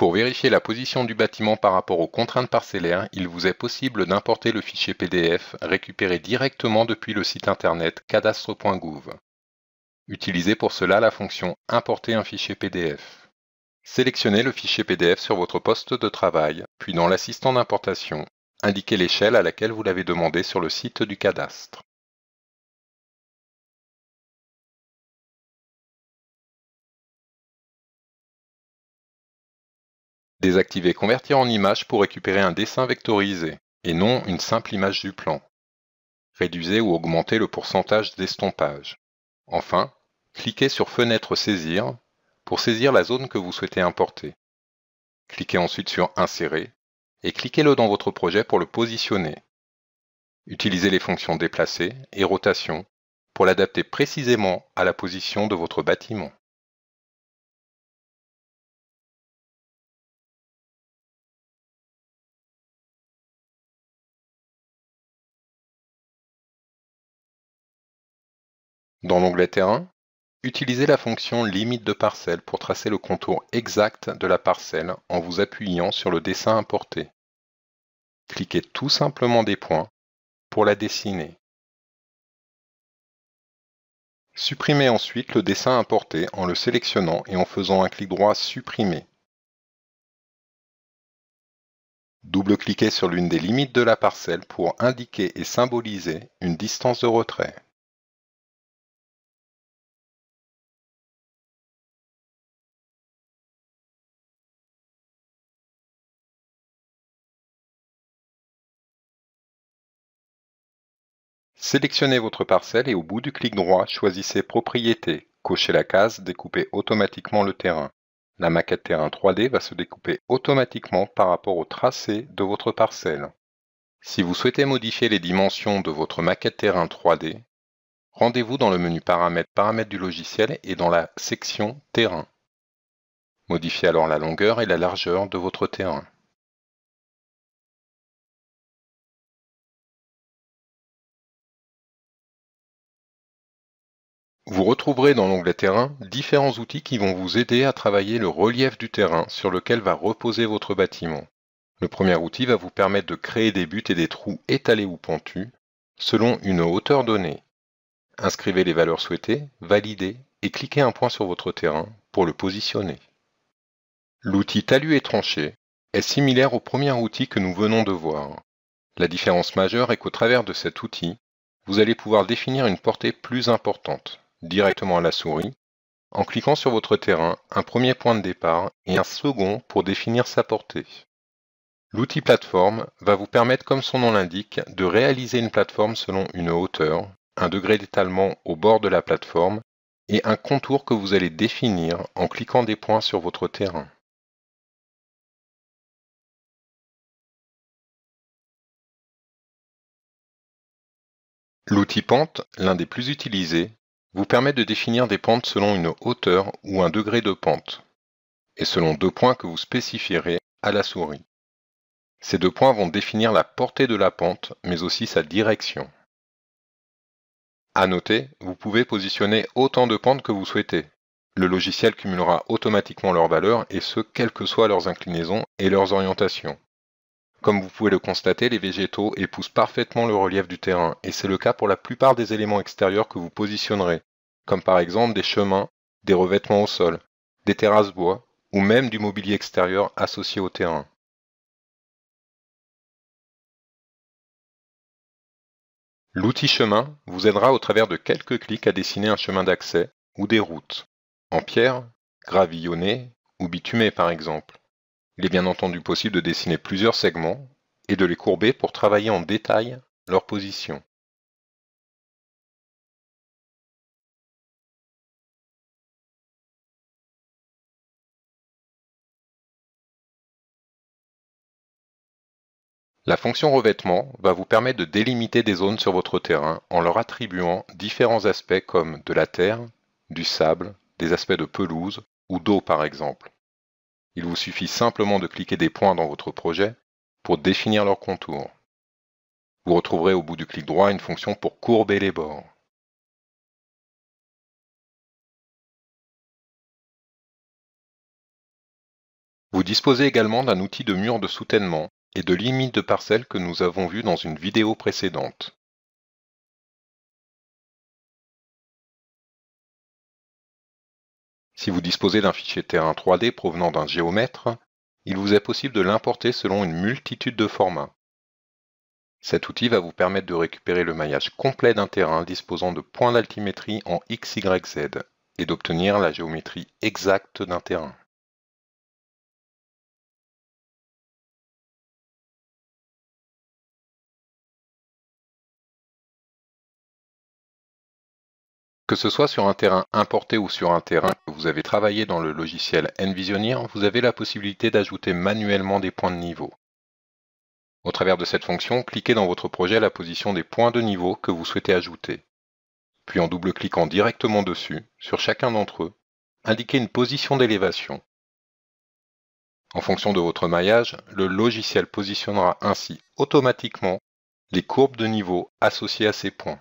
Pour vérifier la position du bâtiment par rapport aux contraintes parcellaires, il vous est possible d'importer le fichier PDF récupéré directement depuis le site internet cadastre.gouv. Utilisez pour cela la fonction « Importer un fichier PDF ». Sélectionnez le fichier PDF sur votre poste de travail, puis dans l'assistant d'importation, indiquez l'échelle à laquelle vous l'avez demandé sur le site du cadastre. Désactivez Convertir en image pour récupérer un dessin vectorisé, et non une simple image du plan. Réduisez ou augmentez le pourcentage d'estompage. Enfin, cliquez sur Fenêtre Saisir pour saisir la zone que vous souhaitez importer. Cliquez ensuite sur Insérer et cliquez-le dans votre projet pour le positionner. Utilisez les fonctions Déplacer et Rotation pour l'adapter précisément à la position de votre bâtiment. Dans l'onglet Terrain, utilisez la fonction Limite de parcelle pour tracer le contour exact de la parcelle en vous appuyant sur le dessin importé. Cliquez tout simplement des points pour la dessiner. Supprimez ensuite le dessin importé en le sélectionnant et en faisant un clic droit Supprimer. Double-cliquez sur l'une des limites de la parcelle pour indiquer et symboliser une distance de retrait. Sélectionnez votre parcelle et au bout du clic droit, choisissez Propriétés. Cochez la case Découper automatiquement le terrain. La maquette terrain 3D va se découper automatiquement par rapport au tracé de votre parcelle. Si vous souhaitez modifier les dimensions de votre maquette terrain 3D, rendez-vous dans le menu Paramètres du logiciel et dans la section Terrain. Modifiez alors la longueur et la largeur de votre terrain. Vous retrouverez dans l'onglet Terrain différents outils qui vont vous aider à travailler le relief du terrain sur lequel va reposer votre bâtiment. Le premier outil va vous permettre de créer des buttes et des trous étalés ou pentus selon une hauteur donnée. Inscrivez les valeurs souhaitées, validez et cliquez un point sur votre terrain pour le positionner. L'outil Talus et tranchées est similaire au premier outil que nous venons de voir. La différence majeure est qu'au travers de cet outil, vous allez pouvoir définir une portée plus importante, directement à la souris, en cliquant sur votre terrain, un premier point de départ et un second pour définir sa portée. L'outil plateforme va vous permettre, comme son nom l'indique, de réaliser une plateforme selon une hauteur, un degré d'étalement au bord de la plateforme et un contour que vous allez définir en cliquant des points sur votre terrain. L'outil pente, l'un des plus utilisés, vous permet de définir des pentes selon une hauteur ou un degré de pente, et selon deux points que vous spécifierez à la souris. Ces deux points vont définir la portée de la pente, mais aussi sa direction. À noter, vous pouvez positionner autant de pentes que vous souhaitez. Le logiciel cumulera automatiquement leurs valeurs, et ce, quelles que soient leurs inclinaisons et leurs orientations. Comme vous pouvez le constater, les végétaux épousent parfaitement le relief du terrain, et c'est le cas pour la plupart des éléments extérieurs que vous positionnerez, comme par exemple des chemins, des revêtements au sol, des terrasses bois, ou même du mobilier extérieur associé au terrain. L'outil chemin vous aidera au travers de quelques clics à dessiner un chemin d'accès ou des routes, en pierre, gravillonnées ou bitumées par exemple. Il est bien entendu possible de dessiner plusieurs segments et de les courber pour travailler en détail leur position. La fonction revêtement va vous permettre de délimiter des zones sur votre terrain en leur attribuant différents aspects comme de la terre, du sable, des aspects de pelouse ou d'eau par exemple. Il vous suffit simplement de cliquer des points dans votre projet pour définir leurs contours. Vous retrouverez au bout du clic droit une fonction pour courber les bords. Vous disposez également d'un outil de mur de soutènement et de limite de parcelles que nous avons vu dans une vidéo précédente. Si vous disposez d'un fichier terrain 3D provenant d'un géomètre, il vous est possible de l'importer selon une multitude de formats. Cet outil va vous permettre de récupérer le maillage complet d'un terrain disposant de points d'altimétrie en X, Y, Z et d'obtenir la géométrie exacte d'un terrain. Que ce soit sur un terrain importé ou sur un terrain que vous avez travaillé dans le logiciel Envisioneer, vous avez la possibilité d'ajouter manuellement des points de niveau. Au travers de cette fonction, cliquez dans votre projet à la position des points de niveau que vous souhaitez ajouter. Puis en double-cliquant directement dessus, sur chacun d'entre eux, indiquez une position d'élévation. En fonction de votre maillage, le logiciel positionnera ainsi automatiquement les courbes de niveau associées à ces points.